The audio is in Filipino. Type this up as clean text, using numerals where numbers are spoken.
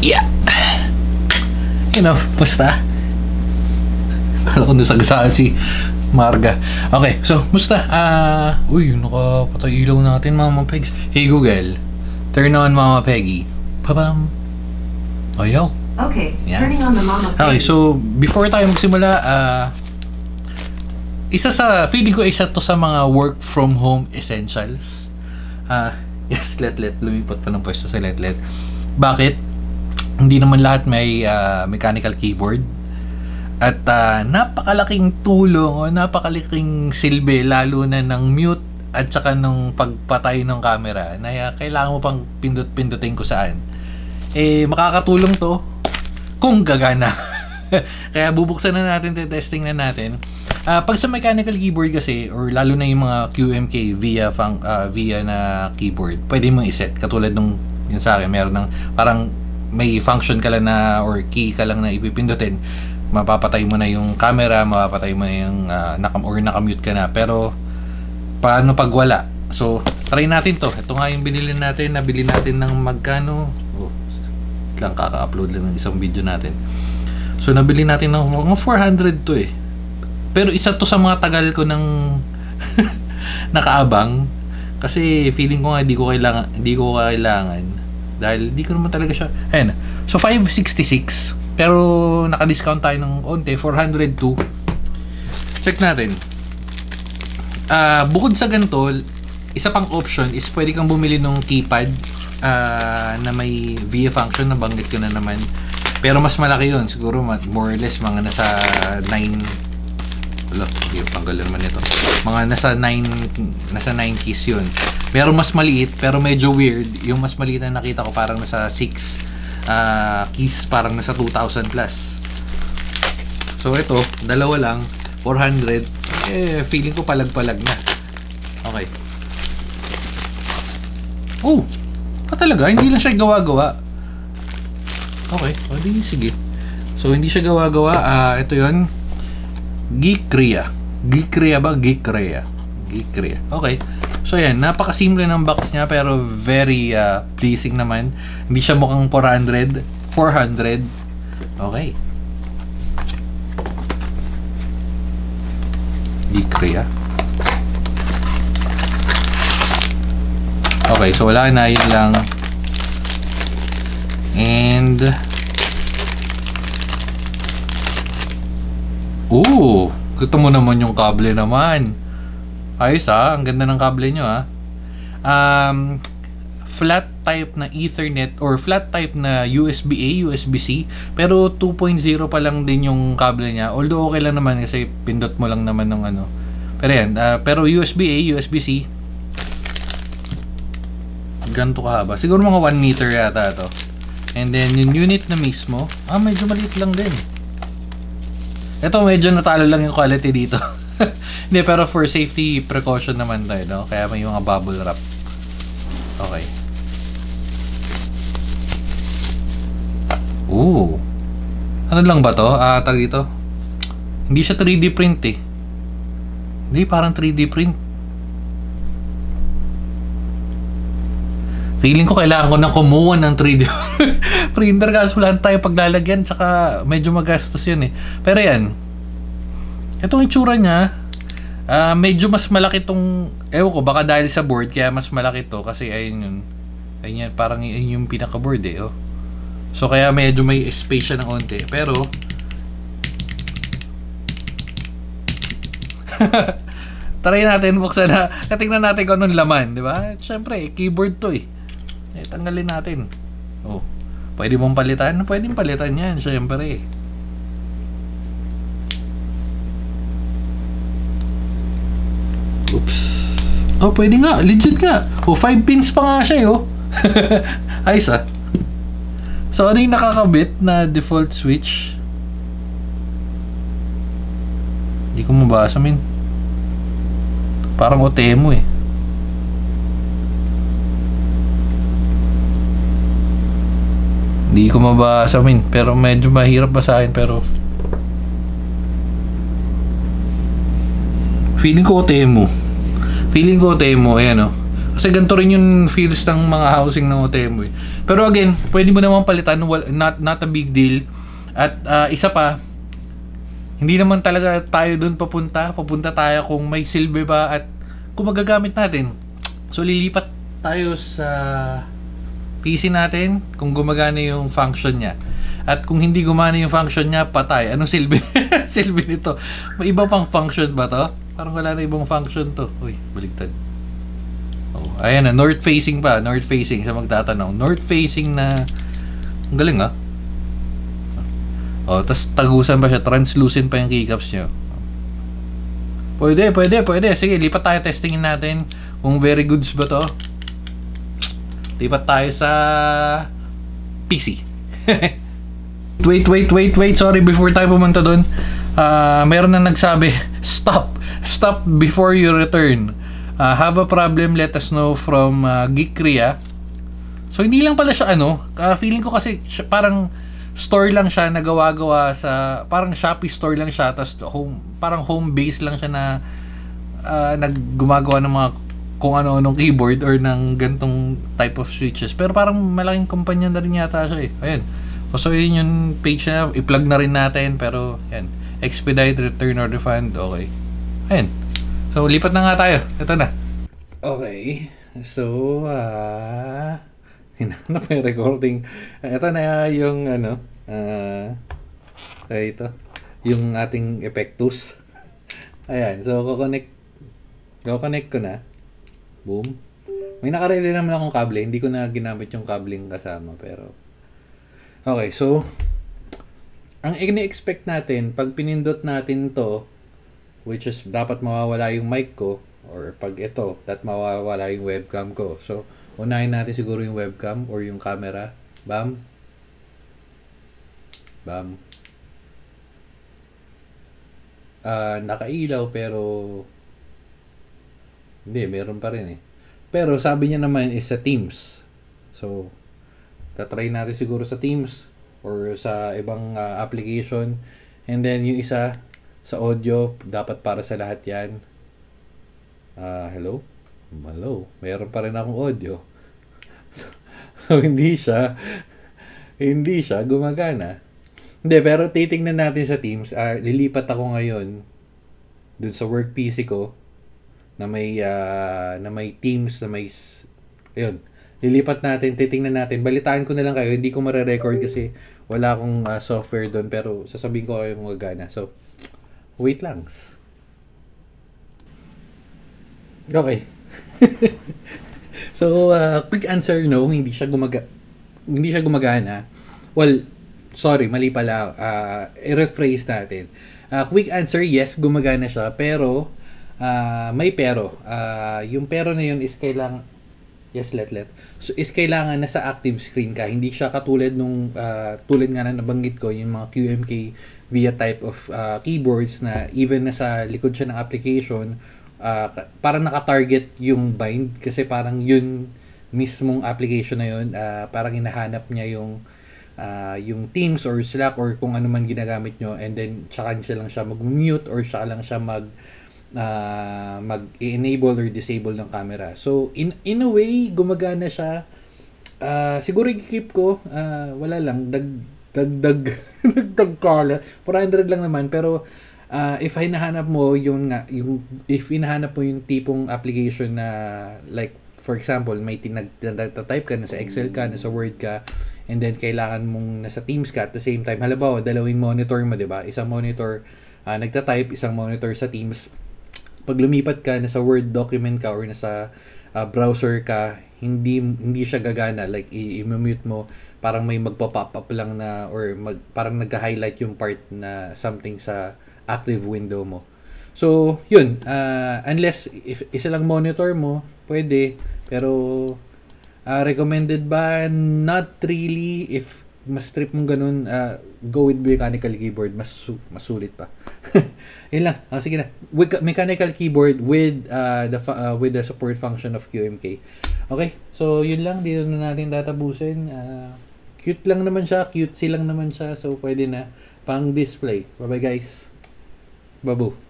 Yeah. Basta. Kala ko nasagasaan si Marga. Okay, so, musta? Uy, nakapatay ilaw natin, Mama Pegs. Hey Google, turn on Mama Peggy. Pabam. Ayaw. Okay, Yeah. turning on the Mama Peggy. Okay, so, before tayo magsimula, feeling ko isa to sa mga work from home essentials. Yes, Letlet. Lumipat pa ng pwesto sa Letlet. Bakit? Hindi naman lahat may mechanical keyboard. At napakalaking tulong o napakalaking silbi lalo na ng mute at saka ng pagpatay ng camera na kailangan mo pang pindot-pindutin ko saan. Makakatulong to kung gagana. Kaya bubuksan na natin, testing na natin. Pag sa mechanical keyboard kasi, or lalo na yung mga QMK via na keyboard, pwede mong iset. Katulad nung yun sa akin, meron ng parang may function ka lang na or key ka lang na ipipindutin. Mapapatay mo na yung camera, mapapatay mo na yung nakamute ka na. Pero paano pag wala? So try natin to. Ito nga yung binili natin. Nabili natin ng magkano? Lang kaka-upload lang ng isang video natin. So nabili natin ng mga 400 to eh. Pero isa to sa mga tagal ko ng nakaabang kasi feeling ko nga hindi ko kailangan dahil hindi ko naman talaga siya. Ayun. So 566 pero naka-discount tayo ng onte, 402. Check natin. Bukod sa ganito, isa pang option is pwede kang bumili ng keypad na may via function, na banggit ko na naman. Pero mas malaki yun. Siguro more or less mga nasa 9. Wala, tanggal naman ito. Mga nasa 9 keys yun. Meron mas maliit pero medyo weird. Yung mas maliit na nakita ko parang nasa 6 keys, parang nasa 2,000 plus. So ito, dalawa lang, 400. Feeling ko palag-palag na. Okay. Oh, talaga, hindi lang siya gawa-gawa. Okay, sige. So hindi siya gawa-gawa. Ito yun, Geekria. Geekria. Okay. So yan, napakasimple ng box niya pero very pleasing naman. Hindi siya mukhang 400. Okay. Geekria. Okay, so wala na, yun lang. And gusto mo naman yung kable naman. Ayos ang ganda ng kable nyo flat type na Ethernet or flat type na USB-A, USB-C, pero 2.0 pa lang din yung kable niya. Although okay lang naman kasi pindot mo lang naman ng ano. Pero yan, pero USB-A, USB-C, ganito kahaba. Siguro mga 1 meter yata to. And then yung unit na mismo, medyo maliit lang din. Ito medyo natalo lang yung quality dito. Hindi, pero for safety precaution naman tayo, no? Kaya may mga bubble wrap. Okay. Ano lang ba to? Tag dito. Hindi siya 3D print eh. Hindi, parang 3D print. Feeling ko kailangan ko nang kumuha ng 3D printer kasi wala tayo paglalagyan, tsaka medyo magastos yun eh. Pero yan, itong itsura niya, medyo mas malaki tong, ewan ko, baka dahil sa board kaya mas malaki to kasi ayun yun. Ayun yan, parang yun yung pinaka board eh. So kaya medyo may space siya ng onte. Pero try natin, buksan na, katingnan natin kung anong laman, di ba? Siyempre, keyboard to eh. Tanggalin natin. Pwede mong palitan? Pwedeng palitan yan, siyempre. Oops. Pwede nga, legit nga. 5 pins pa nga siya ayos So ano yung nakakabit na default switch? Hindi ko mabasa, min. Parang OTMO eh. Hindi ko mabasa, min. Pero medyo mahirap basahin, pero feeling ko OTMO. Ayan Kasi ganito rin yung feels ng mga housing ng OTEMO eh. Pero again, pwede mo naman palitan, not a big deal. At isa pa, hindi naman talaga tayo doon papunta. Papunta tayo kung may silver ba at kung magagamit natin. So lilipat tayo sa PC natin kung gumagana yung function niya. At kung hindi gumana yung function niya, patay. Anong silbi? Silbi nito? May iba pang function ba to? Parang wala na ibang function to. Uy, baligtad. Oh, ayan na, north facing pa. North facing sa magtatanong. North facing na ang galing ah. Oh, tas tagusan pa siya. Translucent pa yung keycaps niyo. Pwede. Sige, lipat tayo. Testingin natin kung very goods ba to. Lipat tayo sa PC. Wait. Sorry, before tayo pumunta doon. Meron na nagsabi, stop before you return. Have a problem, let us know from Geekria. So hindi lang pala siya feeling ko kasi parang store lang siya, nagawa-gawa sa parang Shopee store lang siya, tapos parang home base lang siya na naggumagawa ng mga kung ano-anong keyboard or ng gantong type of switches. Pero parang malaking kumpanya na rin yata siya eh. Ayun. So yun yung page na, i-plug na rin natin, pero yan. Expedite, return or refund, okay. Ayun. So lipat na nga tayo. Ito na. Okay. So, hinanap yung recording. Ito na yung ito. Yung ating Epectus. Ayan. So, connect ko na. Boom. May nakaredy naman akong kable. Hindi ko na ginamit yung cabling kasama. Pero, okay. So, ang ini-expect natin, pag pinindot natin to, which is dapat mawawala yung mic ko, or pag ito, that mawawala yung webcam ko. So, unahin natin siguro yung webcam or yung camera. Bam. Nakailaw pero hindi, meron pa rin eh. Pero sabi niya naman is sa Teams. So, tatry natin siguro sa Teams or sa ibang application. And then yung isa sa audio, dapat para sa lahat yan. Hello? Meron pa rin akong audio. So, hindi siya gumagana. Hindi, pero titingnan natin sa Teams. Lilipat ako ngayon dun sa work PC ko na may Teams, na may ayun. Lilipat natin, titingnan natin. Balitaan ko na lang kayo. Hindi ko mare-record kasi wala akong software doon, pero sasabihin ko kayo kung gagana. So, wait lang. Okay. So, quick answer, no, hindi siya gumagana. Well, sorry, mali pala. I-rephrase natin. Quick answer, yes, gumagana siya, pero may pero. Yung pero na yun is kailangan, yes, let. So, is kailangan nasa active screen ka. Hindi siya katulad nung, tulad nga na nabanggit ko, yung mga QMK via type of keyboards na even nasa likod siya ng application, parang naka-target yung bind kasi parang yun mismong application na yun, parang hinahanap niya yung Teams or Slack or kung ano man ginagamit nyo, and then tsaka lang siya mag-mute or tsaka lang siya mag-enable or disable ng camera. So in a way gumagana siya. Siguro i-keep ko, wala lang, dagdag kala 400 lang naman, pero if hinahanap mo yung tipong application na like for example may type ka, nasa Excel ka, nasa Word ka, and then kailangan mong nasa Teams ka at the same time, halimbawa dalawang monitor mo, 'di ba? Isang monitor nagta-type, isang monitor sa Teams. Pag lumipat ka nasa Word document ka or nasa browser ka, hindi siya gagana, like i-mute mo, parang may magpa-pop up lang na or parang nagka-highlight yung part na something sa active window mo. So, yun, unless if isa lang monitor mo, pwede, pero recommended ba? Not really. If mas trip mong ganun, go with mechanical keyboard, mas sulit pa. Yun lang. Sige na. Mechanical keyboard with the support function of QMK. Okay, so yun lang, dito na natin tatapusin. Cute lang naman siya, cutesy lang naman siya, so pwede na pang display. Bye bye guys. Babu.